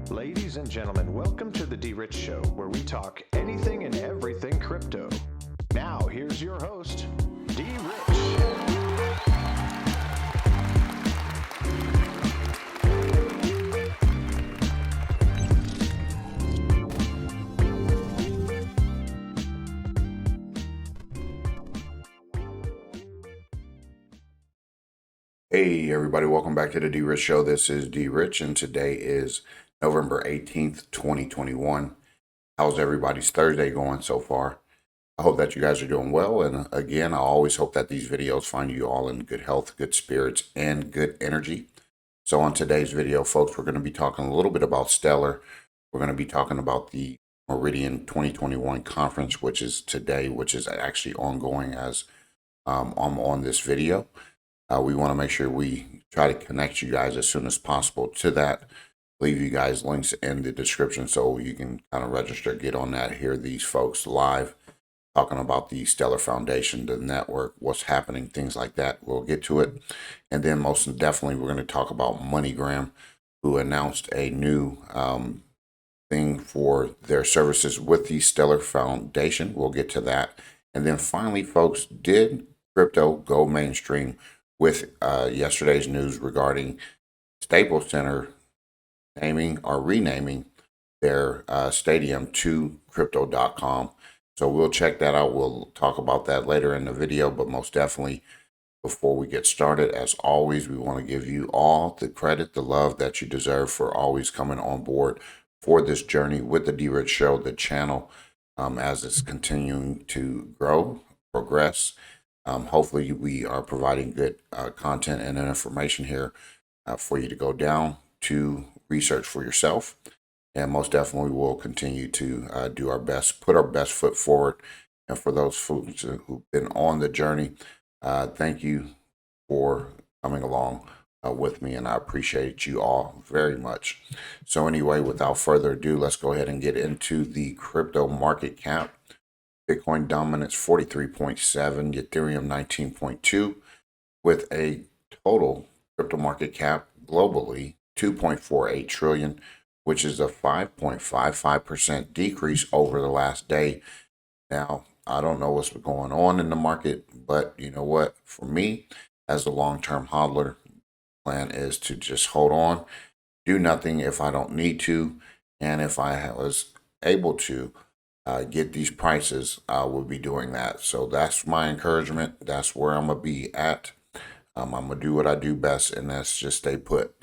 Ladies and gentlemen, welcome to the DRich Show, where we talk anything and everything crypto. Now, here's your host, DRich. Hey everybody, welcome back to the DRich Show. This is DRich and today is November 18th, 2021. How's everybody's Thursday going so far? I hope that you guys are doing well, and again, I always hope that these videos find you all in good health, good spirits, and good energy. So on today's video, folks, we're going to be talking a little bit about Stellar. We're going to be talking about the Meridian 2021 conference, which is today, which is actually ongoing as I'm on this video. We want to make sure we try to connect you guys as soon as possible to that. Leave you guys links in the description so you can kind of register, get on that, hear these folks live talking about the Stellar Foundation, the network, what's happening, things like that. We'll get to it. And then most definitely, we're going to talk about Moneygram, who announced a new thing for their services with the Stellar Foundation. We'll get to that. And then finally, folks, did crypto go mainstream with yesterday's news regarding Staples Center naming or renaming their stadium to crypto.com. So we'll check that out. We'll talk about that later in the video, but most definitely before we get started, as always, we want to give you all the credit, the love that you deserve for always coming on board for this journey with the DRich Show, the channel, as it's continuing to grow, progress. Hopefully we are providing good content and information here for you to go down to research for yourself. And most definitely we'll continue to do our best, put our best foot forward. And for those folks who've been on the journey, thank you for coming along with me, and I appreciate you all very much. So anyway, without further ado, let's go ahead and get into the crypto market cap. Bitcoin dominance 43.7, Ethereum 19.2, with a total crypto market cap globally 2.48 trillion, which is a 5.55% decrease over the last day. Now, I don't know what's going on in the market, but you know what? For me, as a long-term hodler, plan is to just hold on, do nothing if I don't need to, and if I was able to get these prices, I will be doing that. So that's my encouragement. That's where I'm going to be at. I'm going to do what I do best, and that's just stay put.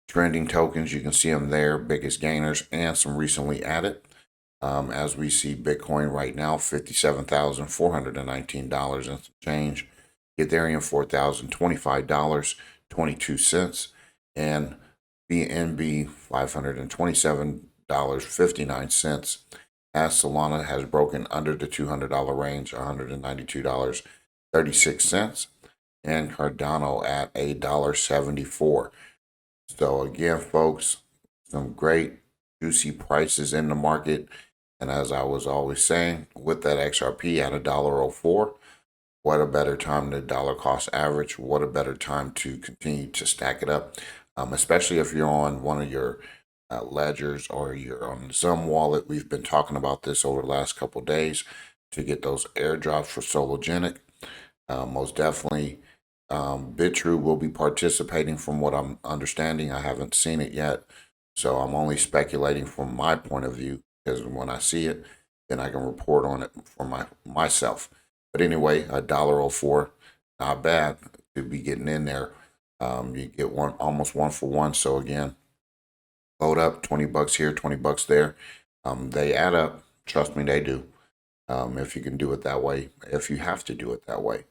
Trending tokens, you can see them there, biggest gainers, and some recently added. As we see Bitcoin right now, $57,419 and some change. Ethereum, $4,025.22. And BNB, $527.59. As Solana has broken under the $200 range, $192.36. And Cardano at $1.74. So again, folks, some great juicy prices in the market. And as I was always saying, with that XRP at $1.04, what a better time to dollar cost average. What a better time to continue to stack it up, especially if you're on one of your ledgers or you're on some wallet. We've been talking about this over the last couple of days to get those airdrops for Sologenic. Most definitely, BitTrue will be participating from what I'm understanding. I haven't seen it yet, so I'm only speculating from my point of view, because when I see it, then I can report on it for myself. But anyway, $1.04, not bad to be getting in there. You get almost one for one. So again, load up, $20 here, $20 there. They add up. Trust me, they do. If you can do it that way, if you have to do it that way.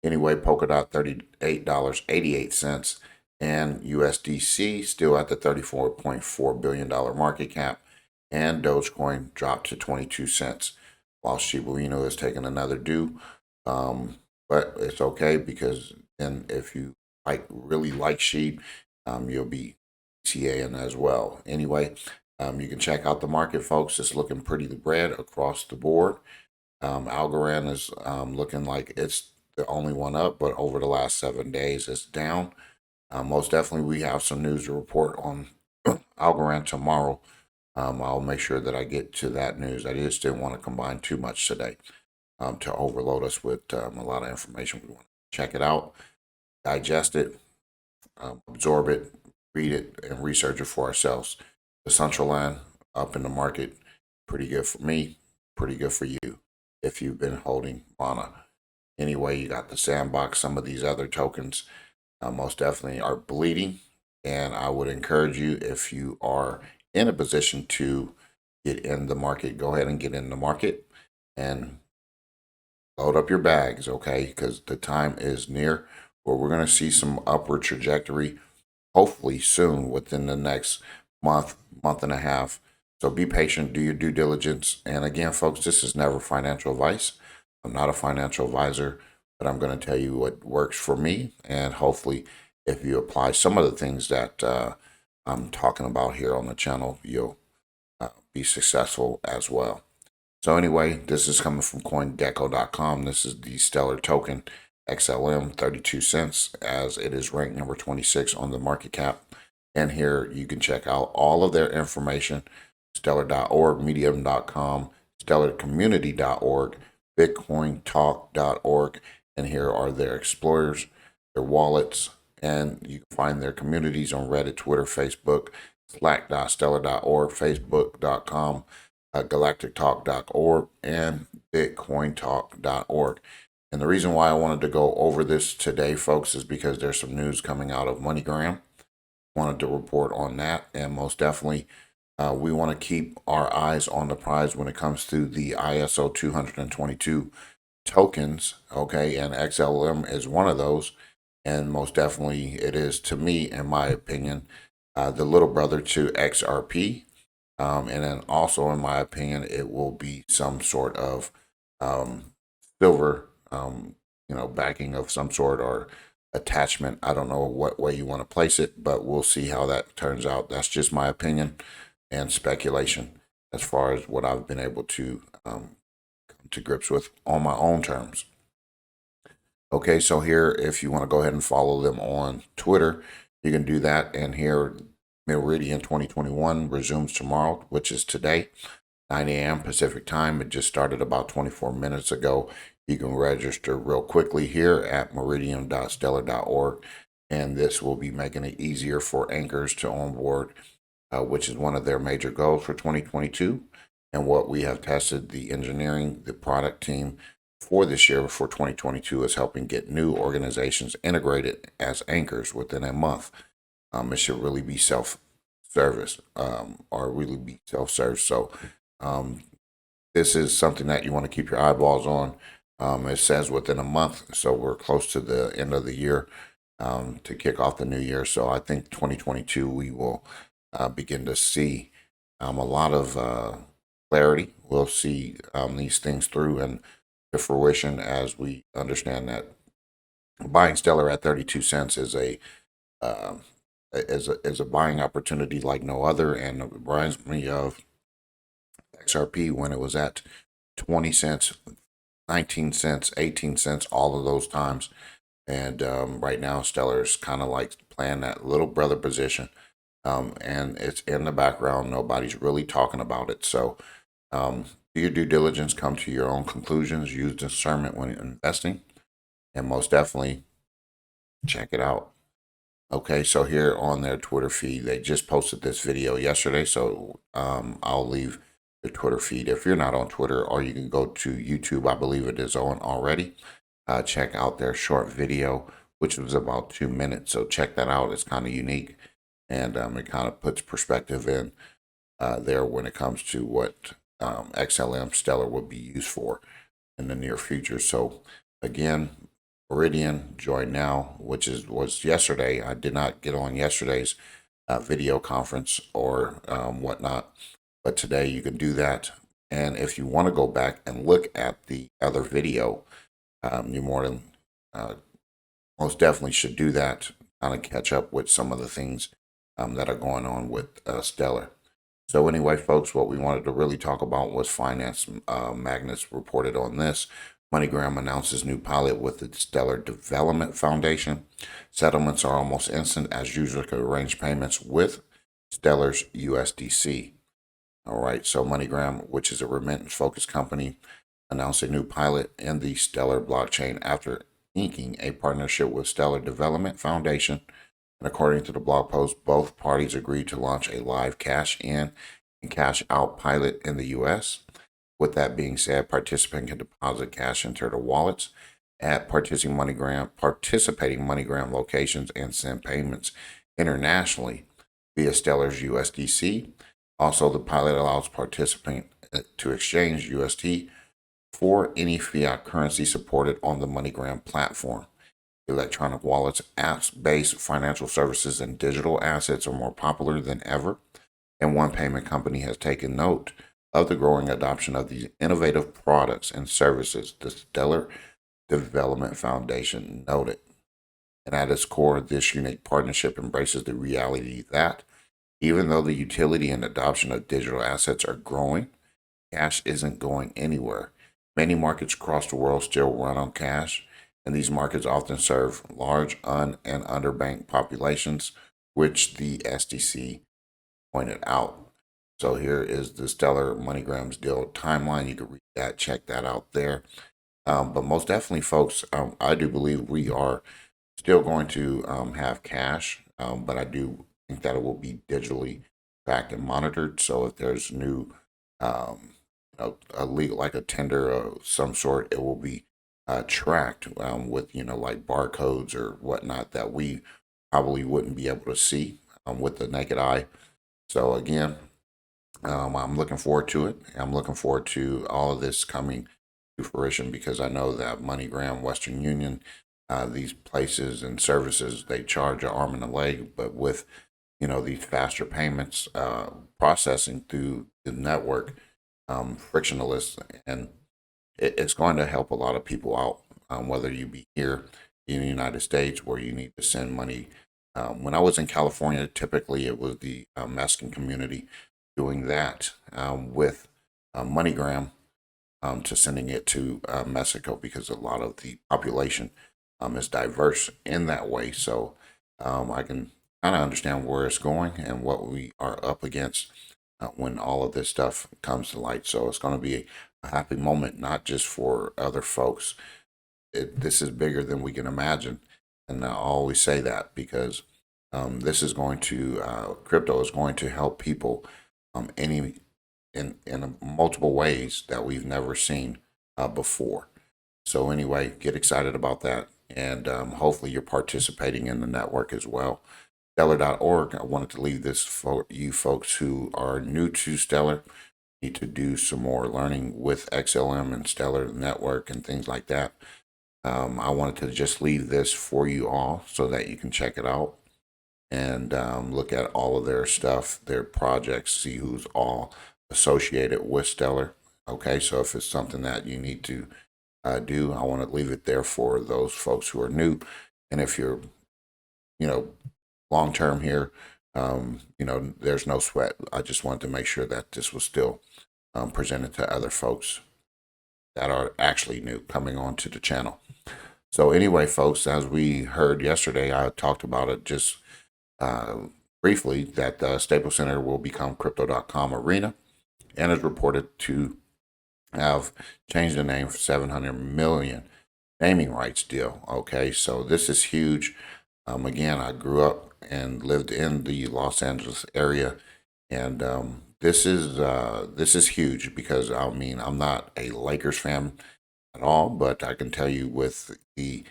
Anyway, Polkadot $38.88, and USDC still at the $34.4 billion market cap, and Dogecoin dropped to 22 cents, while Shiba Inu is taking another due. But it's okay, because then if you really like sheep, you'll be CAing as well. Anyway, you can check out the market, folks. It's looking pretty red across the board. Algorand is looking like it's the only one up, but over the last 7 days, it's down. Most definitely, we have some news to report on Algorand tomorrow. I'll make sure that I get to that news. I just didn't want to combine too much today to overload us with a lot of information. We want to check it out, digest it, absorb it, read it, and research it for ourselves. The Central Land up in the market, pretty good for me, pretty good for you if you've been holding Mana. Anyway, you got the Sandbox, some of these other tokens most definitely are bleeding. And I would encourage you, if you are in a position to get in the market, go ahead and get in the market and load up your bags, okay? Because the time is near where we're going to see some upward trajectory, hopefully soon, within the next month, month and a half. So be patient, do your due diligence. And again, folks, this is never financial advice. I'm not a financial advisor, but I'm going to tell you what works for me. And hopefully, if you apply some of the things that I'm talking about here on the channel, you'll be successful as well. So anyway, this is coming from CoinGecko.com. This is the Stellar token, XLM, 32 cents, as it is ranked number 26 on the market cap. And here you can check out all of their information, stellar.org, medium.com, stellarcommunity.org, bitcointalk.org. And here are their explorers, their wallets, and you can find their communities on Reddit, Twitter, Facebook, slack.stellar.org, facebook.com, galactictalk.org, and bitcointalk.org. And the reason why I wanted to go over this today, folks, is because there's some news coming out of Moneygram. Wanted to report on that, and most definitely we want to keep our eyes on the prize when it comes to the ISO 222 tokens, okay? And XLM is one of those, and most definitely it is, to me, in my opinion, the little brother to XRP. And then also, in my opinion, it will be some sort of silver, backing of some sort, or attachment. I don't know what way you want to place it, but we'll see how that turns out. That's just my opinion and speculation as far as what I've been able to come to grips with on my own terms. Okay, so here, if you want to go ahead and follow them on Twitter, you can do that. And here, Meridian 2021 resumes tomorrow, which is today, 9 a.m. Pacific time. It just started about 24 minutes ago. You can register real quickly here at meridian.stellar.org, and this will be making it easier for anchors to onboard, which is one of their major goals for 2022. And what we have tested, the engineering, the product team for this year for 2022 is helping get new organizations integrated as anchors within a month. It should really be self-service, or really be self-serve. So this is something that you want to keep your eyeballs on. It says within a month, so we're close to the end of the year to kick off the new year. So I think 2022 we will begin to see a lot of clarity. We'll see these things through and to fruition, as we understand that buying Stellar at 32 cents is a buying opportunity like no other, and it reminds me of XRP when it was at 20 cents, 19 cents, 18 cents, all of those times. And right now, Stellar is kind of like playing that little brother position, and it's in the background. Nobody's really talking about it. So do your due diligence, come to your own conclusions, use discernment when investing, and most definitely check it out. Okay, so here on their Twitter feed, they just posted this video yesterday, so I'll leave the Twitter feed if you're not on Twitter, or you can go to YouTube. I believe it is on already. Check out their short video, which was about 2 minutes, so check that out. It's kind of unique, and it kind of puts perspective in there when it comes to what XLM Stellar would be used for in the near future. So again, Meridian, join now, which was yesterday. I did not get on yesterday's video conference or whatnot, but today you can do that. And if you want to go back and look at the other video, you more than most definitely should do that. Kind of catch up with some of the things that are going on with Stellar. So anyway, folks, what we wanted to really talk about was finance. Magnus reported on this. Moneygram announces new pilot with the Stellar Development Foundation. Settlements are almost instant as users can arrange payments with Stellar's USDC. All right, so Moneygram, which is a remittance-focused company, announced a new pilot in the Stellar blockchain after inking a partnership with Stellar Development Foundation. And according to the blog post, both parties agreed to launch a live cash in and cash out pilot in the US. With that being said, participants can deposit cash into their wallets at participating MoneyGram locations and send payments internationally via Stellar's USDC. Also, the pilot allows participants to exchange USD for any fiat currency supported on the MoneyGram platform. Electronic wallets, apps-based financial services, and digital assets are more popular than ever, and one payment company has taken note of the growing adoption of these innovative products and services, the Stellar Development Foundation noted. And at its core, this unique partnership embraces the reality that even though the utility and adoption of digital assets are growing, cash isn't going anywhere. Many markets across the world still run on cash, and these markets often serve large and underbanked populations, which the SDC pointed out. So here is the Stellar MoneyGram's deal timeline. You can read that, check that out there. But most definitely, folks, I do believe we are still going to have cash, but I do think that it will be digitally tracked and monitored. So if there's new, a legal, like a tender of some sort, it will be tracked with, like barcodes or whatnot that we probably wouldn't be able to see with the naked eye. So again, I'm looking forward to it. I'm looking forward to all of this coming to fruition because I know that MoneyGram, Western Union, these places and services, they charge an arm and a leg, but with these faster payments processing through the network, frictionless, and it's going to help a lot of people out, whether you be here in the United States where you need to send money. When I was in California, typically it was the Mexican community doing that with MoneyGram to sending it to Mexico because a lot of the population is diverse in that way. So I can kind of understand where it's going and what we are up against when all of this stuff comes to light. So it's going to be a happy moment, not just for other folks. This is bigger than we can imagine. And I always say that because this is going to, crypto is going to help people in multiple ways that we've never seen before. So anyway, get excited about that. And hopefully you're participating in the network as well. Stellar.org, I wanted to leave this for you folks who are new to Stellar, need to do some more learning with XLM and Stellar Network and things like that. I wanted to just leave this for you all so that you can check it out and look at all of their stuff, their projects, see who's all associated with Stellar. Okay, so if it's something that you need to do, I want to leave it there for those folks who are new. And if you're, long term here, there's no sweat. I just wanted to make sure that this was still presented to other folks that are actually new coming onto the channel. So anyway, folks, as we heard yesterday, I talked about it just briefly that the Staples Center will become Crypto.com Arena and is reported to have changed the name for 700 million naming rights deal. Okay, so this is huge. Again, I grew up and lived in the Los Angeles area, and this is huge because I'm not a Lakers fan at all, but I can tell you with the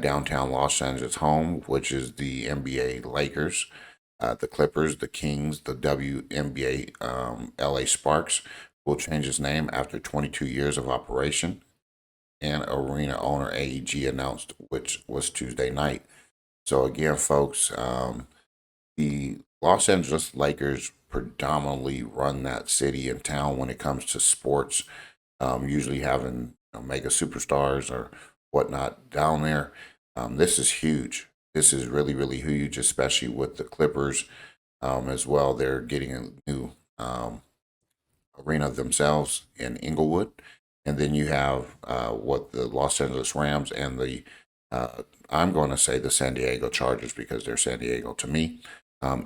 downtown Los Angeles home, which is the NBA Lakers, the Clippers, the Kings, the WNBA LA Sparks, will change its name after 22 years of operation, and arena owner AEG announced, which was Tuesday night. So again, folks, the Los Angeles Lakers predominantly run that city and town when it comes to sports, usually having mega superstars or whatnot down there. This is huge. This is really, really huge, especially with the Clippers as well. They're getting a new arena themselves in Inglewood. And then you have what the Los Angeles Rams and the I'm going to say the San Diego Chargers because they're San Diego to me.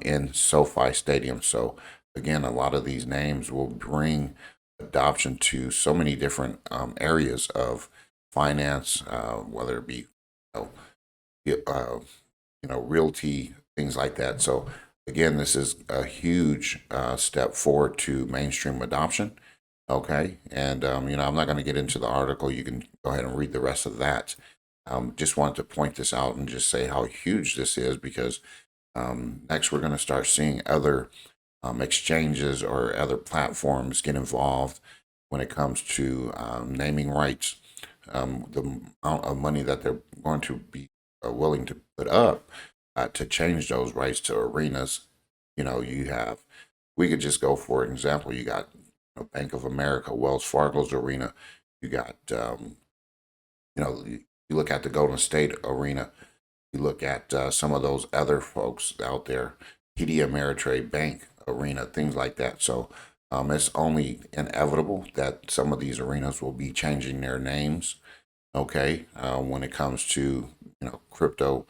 in SoFi Stadium. So again, a lot of these names will bring adoption to so many different areas of finance, whether it be you uh, realty, things like that. So again, this is a huge step forward to mainstream adoption. Okay, and I'm not going to get into the article. You can go ahead and read the rest of that. Just wanted to point this out and just say how huge this is, because next we're going to start seeing other exchanges or other platforms get involved when it comes to naming rights. The amount of money that they're going to be willing to put up to change those rights to arenas. We could just go for an example. You got Bank of America, Wells Fargo's arena. You got, you look at the Golden State arena. You look at some of those other folks out there, TD Ameritrade Bank arena, things like that. So it's only inevitable that some of these arenas will be changing their names. Okay, when it comes to crypto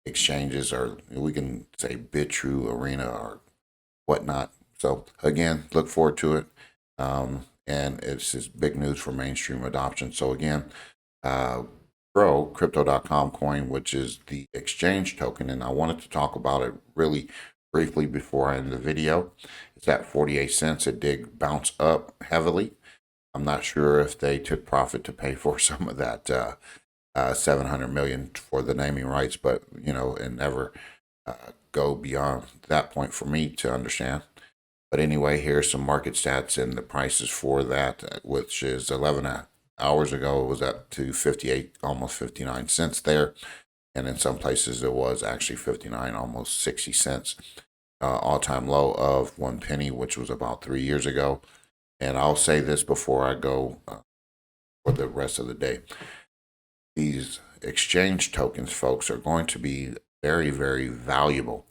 exchanges, or we can say BitTrue Arena or whatnot. So again, look forward to it. And it's just big news for mainstream adoption. So again, Grow Crypto.com coin, which is the exchange token, and I wanted to talk about it really briefly before I end the video. It's at 48 cents. It did bounce up heavily. I'm not sure if they took profit to pay for some of that 700 million for the naming rights, but it never go beyond that point for me to understand. But anyway, here's some market stats and the prices for that, which is 11 hours ago. It was up to 58, almost 59 cents there. And in some places it was actually 59, almost 60 cents. All-time low of 1 penny, which was about 3 years ago. And I'll say this before I go for the rest of the day. These exchange tokens, folks, are going to be very, very valuable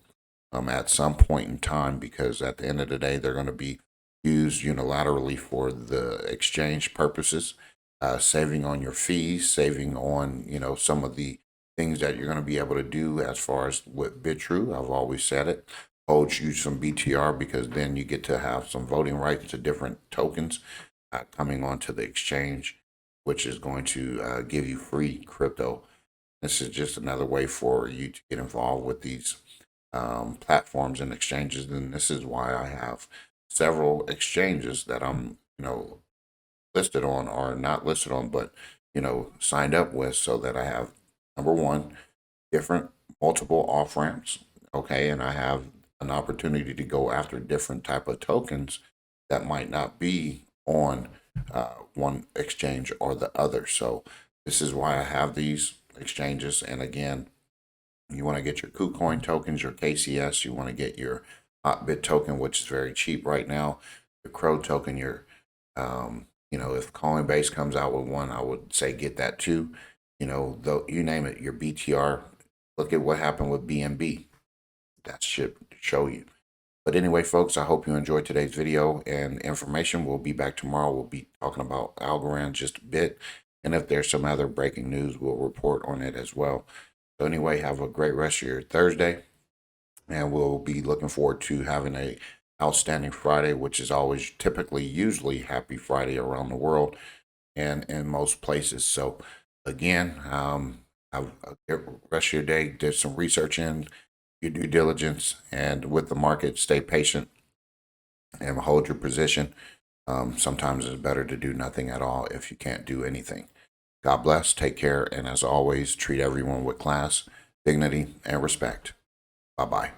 at some point in time, because at the end of the day, they're going to be used unilaterally for the exchange purposes, saving on your fees, saving on, some of the things that you're going to be able to do as far as with BitTrue. I've always said it. Hold you some BTR, because then you get to have some voting rights to different tokens coming onto the exchange, which is going to give you free crypto. This is just another way for you to get involved with these platforms and exchanges. And this is why I have several exchanges that I'm, listed on, or not listed on, but, signed up with, so that I have, number one, different multiple off ramps. Okay. And I have an opportunity to go after different type of tokens that might not be on one exchange or the other. So this is why I have these exchanges. And again, you want to get your KuCoin tokens, your KCS. You want to get your Hotbit token, which is very cheap right now. Your Crow token, your, if Coinbase comes out with one, I would say get that too. Though you name it, your BTR. Look at what happened with BNB. That should show you. But anyway, folks, I hope you enjoyed today's video and information. We'll be back tomorrow. We'll be talking about Algorand just a bit. And if there's some other breaking news, we'll report on it as well. So anyway, have a great rest of your Thursday, and we'll be looking forward to having a outstanding Friday, which is always usually Happy Friday around the world and in most places. So again, have a good rest of your day. Did some research in your due diligence, and with the market, stay patient and hold your position. Sometimes it's better to do nothing at all if you can't do anything. God bless, take care, and as always, treat everyone with class, dignity, and respect. Bye-bye.